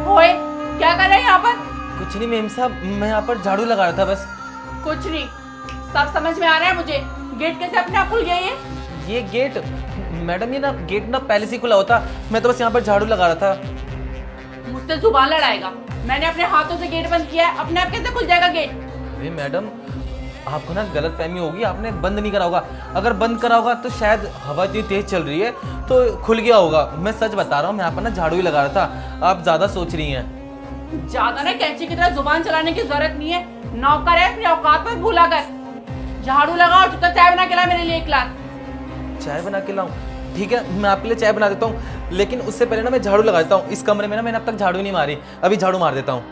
ओए, क्या कर रहे हैं यहाँ पर? कुछ नहीं मेम साहब, मैं यहाँ पर झाड़ू लगा रहा था बस। कुछ नहीं, सब समझ में आ रहा है मुझे। गेट कैसे अपने आप खुल गया ये गेट मैडम, ये ना गेट ना पहले से ही खुला होता, मैं तो बस यहाँ पर झाड़ू लगा रहा था। मुझसे जुबान लड़ाएगा? मैंने अपने हाथों से गेट बंद किया है, अपने आप कैसे खुल जाएगा गेट? अरे मैडम, आपको ना गलत फहमी होगी, आपने बंद नहीं करा होगा। अगर बंद करा होगा तो शायद हवा इतनी तेज चल रही है तो खुल गया होगा। मैं सच बता रहा हूँ, मैं यहाँ पर ना झाड़ू ही लगा रहा था, आप ज्यादा सोच रही हैं। ज्यादा ना कैंची की तरह जुबान चलाने की जरूरत नहीं है। नौकर है, अपनी औकात पर भूला कर। झाड़ू लगाओ, चुपचाप चाय बना के ला मेरे लिए एक गिलास। चाय बना के लाऊं? ठीक है, मैं आपके लिए चाय बना देता हूँ, लेकिन उससे पहले ना मैं झाड़ू लगा देता हूँ। इस कमरे में ना मैंने अब तक झाड़ू नहीं मारी, अभी झाड़ू मार देता हूँ।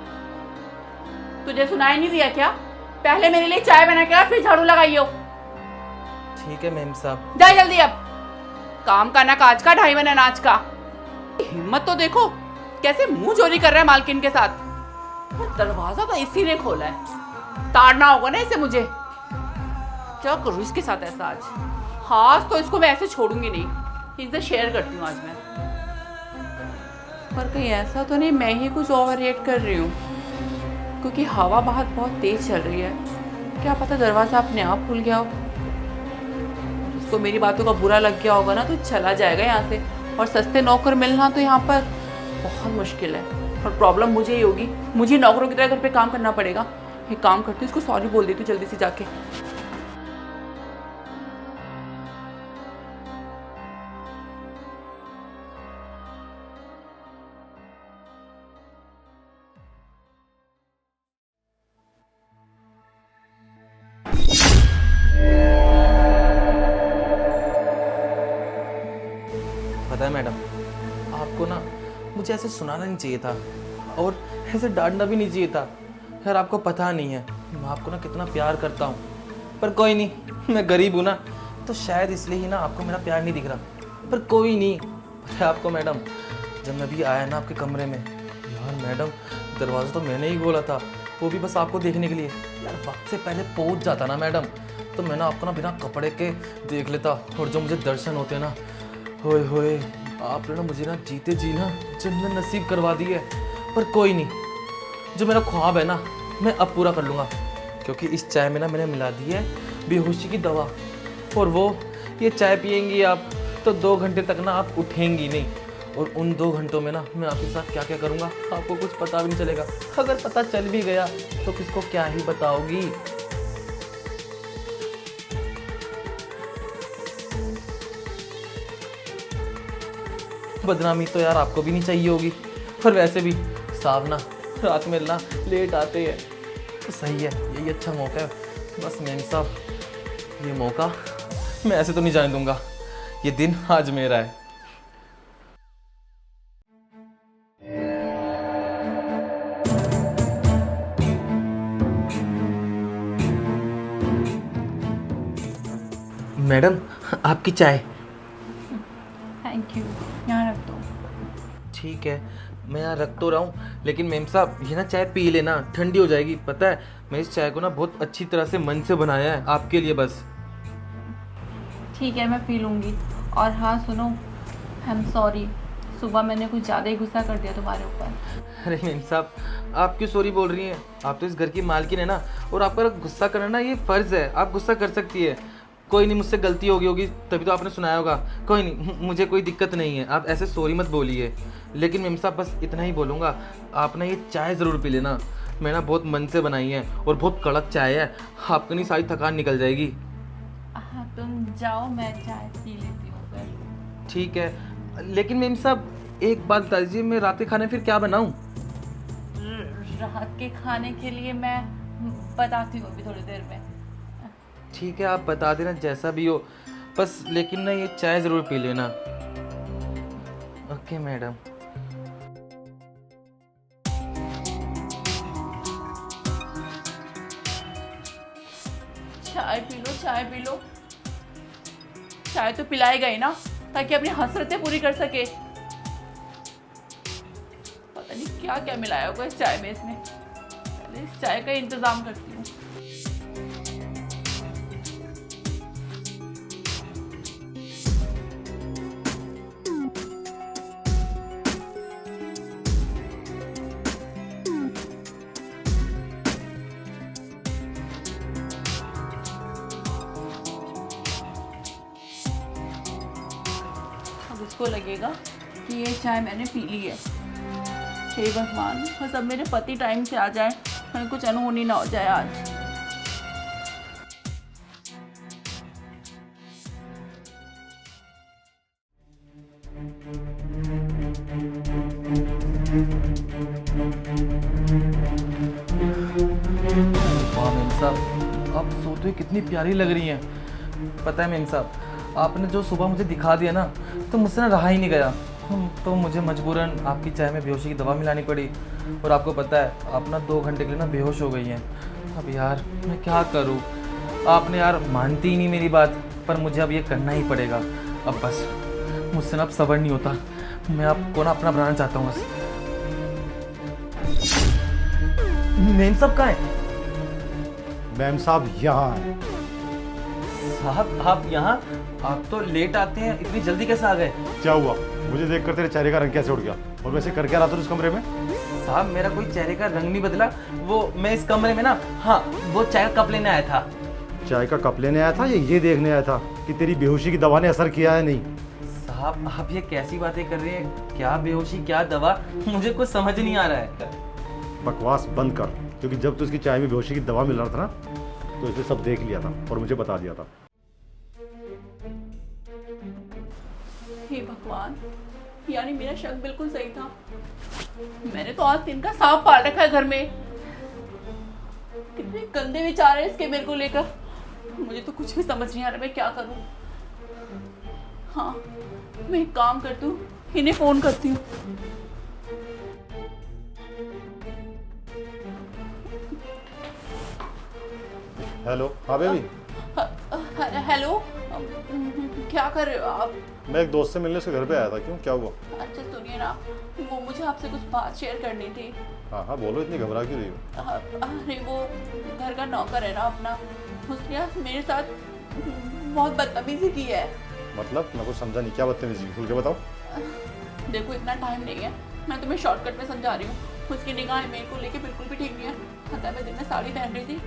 तुझे सुनाई नहीं दिया क्या? पहले मेरे लिए चाय बना के ला, फिर झाड़ू लगाइयो। ठीक है मेम साहब। जा जल्दी, अब काम का ना काज का, ढाई बना नाच का। हिम्मत तो देखो, कैसे मुंह चोरी कर रहा है मालकिन के साथ। और दरवाजा तो इसी ने खोला है, ताड़ना होगा ना इसे मुझे। क्या करूं इसके साथ ऐसा आज? आज तो इसको मैं ऐसे छोड़ूंगी नहीं, इसे शेयर करती हूँ आज मैं। पर कहीं ऐसा तो नहीं मैं ही कुछ ओवर रिएक्ट कर रही हूँ, क्योंकि हवा बाहर बहुत तेज चल रही है। क्या पता दरवाजा अपने आप खुल गया हो। उसको मेरी बातों का बुरा लग गया होगा ना, तो चला जाएगा यहाँ से। और सस्ते नौकर मिलना तो यहाँ पर बहुत मुश्किल है, और प्रॉब्लम मुझे ही होगी। मुझे नौकरों की तरह घर पे काम करना पड़ेगा। एक काम करती हूँ, इसको सॉरी बोल देती हूँ जल्दी से जाके। पता है मैडम, आपको ना मुझे ऐसे सुनाना नहीं चाहिए था, और ऐसे डांटना भी नहीं चाहिए था। यार आपको पता नहीं है मैं आपको ना कितना प्यार करता हूँ, पर कोई नहीं, मैं गरीब हूँ ना, तो शायद इसलिए ही ना आपको मेरा प्यार नहीं दिख रहा। पर कोई नहीं। पता है आपको मैडम, जब मैं भी आया ना आपके कमरे में, यार मैडम दरवाज़ा तो मैंने ही खोला था, वो भी बस आपको देखने के लिए। यार वक्त से पहले पहुँच जाता ना मैडम, तो मैं ना आपको ना बिना कपड़े के देख लेता, और जो मुझे दर्शन होते ना, होए होए, आपने ना मुझे ना जीते जी ना जन्नत नसीब करवा दी है। पर कोई नहीं, जो मेरा ख्वाब है ना मैं अब पूरा कर लूँगा, क्योंकि इस चाय में ना मैंने मिला दी है बेहोशी की दवा। और वो ये चाय पियेंगी आप तो 2 घंटे तक ना आप उठेंगी नहीं, और उन 2 घंटों में ना मैं आपके साथ क्या क्या करूँगा आपको कुछ पता भी नहीं चलेगा। अगर पता चल भी गया तो किसको क्या ही बताओगी। बदनामी तो यार आपको भी नहीं चाहिए होगी, पर वैसे भी साहब ना रात में ना लेट आते हैं, तो सही है, यही अच्छा मौका है। बस मेम साहब, ये मौका मैं ऐसे तो नहीं जाने दूंगा, ये दिन आज मेरा है। मैडम आपकी चाय। थैंक यू, यहाँ रख दो। ठीक है, मैं यहाँ रख तो रहा हूँ, लेकिन मेम साहब ये ना चाय पी लेना, ठंडी हो जाएगी। पता है मैं इस चाय को ना बहुत अच्छी तरह से मन से बनाया है आपके लिए बस। ठीक है, मैं पी लूँगी। और हाँ सुनो, आई एम सॉरी, सुबह मैंने कुछ ज़्यादा ही गुस्सा कर दिया तुम्हारे ऊपर। अरे मेम साहब, आप क्यों सॉरी बोल रही हैं? आप तो इस घर की मालकिन है ना, और आपका गुस्सा करना ना ये फ़र्ज़ है, आप गुस्सा कर सकती है। कोई नहीं, मुझसे गलती होगी तभी तो आपने सुनाया होगा। कोई नहीं, मुझे कोई दिक्कत नहीं है, आप ऐसे सॉरी मत बोलिए। लेकिन मेम साहब बस इतना ही बोलूँगा, आप ना ये चाय ज़रूर पी लेना। मैं ना बहुत मन से बनाई है, और बहुत कड़क चाय है, आपकी नहीं सारी थकान निकल जाएगी। हाँ तुम जाओ, मैं चाय पी लेती हूँ फिर। ठीक है, लेकिन मेम साहब एक बात बता दीजिए, मैं रात के खाने फिर क्या बनाऊँ? रात के खाने के लिए मैं बताती हूँ अभी थोड़ी देर में। ठीक है, आप बता देना जैसा भी हो, बस लेकिन ना ये चाय ज़रूर पी लेना। Okay madam. चाय पी लो, चाय पी लो। चाय तो पिलाएगा ही ना, ताकि अपनी हसरतें पूरी कर सके। पता नहीं क्या क्या मिलाया होगा इस चाय में इसने। पहले इस चाय का इंतजाम करती हूँ। इसको लगेगा कि ये चाय मैंने पी ली है। हे भगवान, बस अब मेरे पति टाइम से आ जाए, कहीं कुछ अनहोनी ना हो जाए आज। वाह मेम साहब, आप सोते हुए कितनी प्यारी लग रही हैं। पता है मेम साहब, आपने जो सुबह मुझे दिखा दिया ना, तो मुझसे ना रहा ही नहीं गया। तो मुझे मजबूरन आपकी चाय में बेहोशी की दवा मिलानी पड़ी। और आपको पता है आप ना 2 घंटे के लिए ना बेहोश हो गई हैं। अब यार मैं क्या करूँ, आपने यार मानती ही नहीं मेरी बात, पर मुझे अब ये करना ही पड़ेगा। अब बस मुझसे ना अब सब्र नहीं होता, मैं आपको ना अपना बनाना चाहता हूँ बस। मेम साहब कहाँ है? मैम साहब यहाँ हैं। साहब आप यहाँ? आप तो लेट आते हैं, इतनी जल्दी कैसे आ गए? क्या हुआ? मुझे देखकर तेरे चेहरे का रंग कैसे उड़ गया? और वैसे कर क्या रहा था इस कमरे में? साहब मेरा कोई चेहरे का रंग नहीं बदला, वो मैं इस कमरे में ना, हाँ वो चाय का कप लेने आया था। चाय का कप लेने आया था या ये देखने आया था कि तेरी बेहोशी की दवा ने असर किया है? नहीं साहब आप ये कैसी बातें कर रहे हैं? क्या बेहोशी क्या दवा, मुझे कुछ समझ नहीं आ रहा है। बकवास बंद कर, क्योंकि जब तू इसकी चाय में बेहोशी की दवा मिल रहा था ना, तो इसने सब देख लिया था और मुझे बता दिया था। हे भगवान, यानी मेरा शक बिल्कुल सही था। मैंने तो आज दिन का सांप पाल रखा है घर में। कितने गंदे विचार है इसके मेरे को लेकर, मुझे तो कुछ भी समझ नहीं आ रहा मैं क्या करूं। हाँ, मैं एक काम करती हूँ, इन्हें फोन करती हूँ। हेलो। हाँ बेबी, हेलो, क्या कर रहे हो आप? मैं एक दोस्त से मिलने उसके घर पे आया था। क्यों, क्या हुआ? अच्छा सुनिए ना, वो मुझे आपसे कुछ बात शेयर करनी थी। हाँ हाँ बोलो, इतनी घबरा क्यों रही हो? अरे वो घर का नौकर है ना अपना, उसने आज मेरे साथ बहुत बदतमीजी की है। मतलब मैं कुछ समझा नहीं, क्या बदतमीजी की? खुल के बताओ। देखो इतना टाइम नहीं है, मैं तुम्हें शॉर्टकट में समझा रही हूँ। उसकी निगाहें मेरे को लेके बिल्कुल भी ठीक नहीं है। पता है मैं दिन में साड़ी पहन रही थी,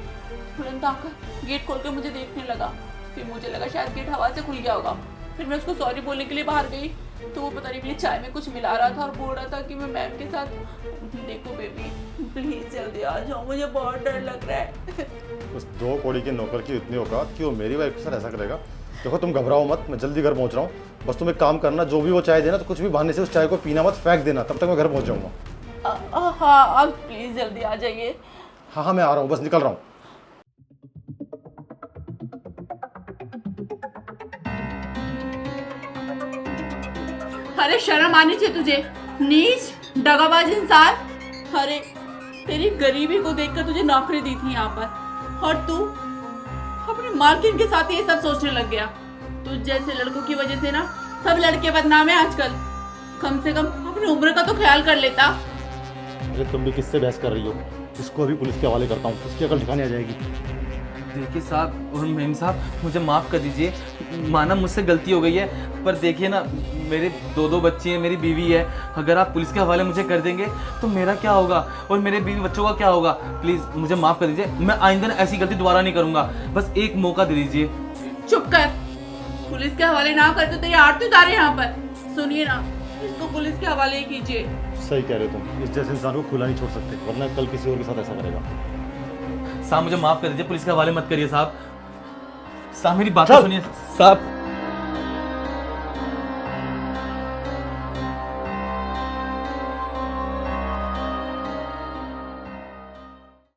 तुरंत आकर गेट खोल कर मुझे देखने लगा। फिर मुझे लगा शायद गेट हवा से खुल गया होगा। फिर मैं उसको सॉरी बोलने के लिए बाहर गई, तो वो पता नहीं मेरी चाय में कुछ मिला रहा था और बोल रहा था कि मैं मैम के साथ। देखो बेबी प्लीज जल्दी आ जाओ, मुझे बहुत डर लग रहा है। उस 2 कौड़ी के नौकर की इतनी औकात कि वो मेरी वाइफ के साथ ऐसा करेगा? देखो तुम घबराओ मत, मैं जल्दी घर पहुंच रहा हूँ। बस तुम एक काम करना, जो भी वो चाय देना तो कुछ भी बहाने से उस चाय को पीना मत, फेंक देना, तब तक मैं घर पहुंच जाऊंगा। हाँ आप प्लीज जल्दी आ जाइए। हाँ मैं आ रहा हूँ, बस निकल रहा हूँ। अरे शर्म आनी चाहिए तुझे, नीच दगाबाज इंसान। अरे तेरी गरीबी को देखकर तुझे नौकरी दी थी यहाँ पर, और तू अपने मालकिन के साथ ये सब सोचने लग गया। तुझ जैसे लड़कों की वजह से ना सब लड़के बदनाम है आजकल। कम से कम अपनी उम्र का तो ख्याल कर लेता। अरे तुम भी किससे बहस कर रही हो? इसको अभी पुलिस के हवाले करता हूँ, उसकी अकल ठिकाने आ जाएगी। देखिए साहब और मेम साहब, मुझे माफ़ कर दीजिए, माना मुझसे गलती हो गई है, पर देखिए ना मेरे 2 बच्चे हैं, मेरी बीवी है। अगर आप पुलिस के हवाले मुझे कर देंगे तो मेरा क्या होगा और मेरे बीवी बच्चों का क्या होगा? प्लीज़ मुझे माफ़ कर दीजिए, मैं आइंदा ऐसी गलती दोबारा नहीं करूँगा। बस एक मौका दे दीजिए। चुप कर, पुलिस के हवाले ना कर तो तेरी आरती उतारे यहाँ पर। सुनिए ना, इसको पुलिस के हवाले ही कीजिए। सही कह रहे हो तुम, इस जैसे इंसान को खुला नहीं छोड़ सकते, वरना कल किसी और के साथ ऐसा करेगा। साहब मुझे माफ़ कर दीजिए, पुलिस के हवाले मत करिए साहब। साहब मेरी बात सुनिए साहब।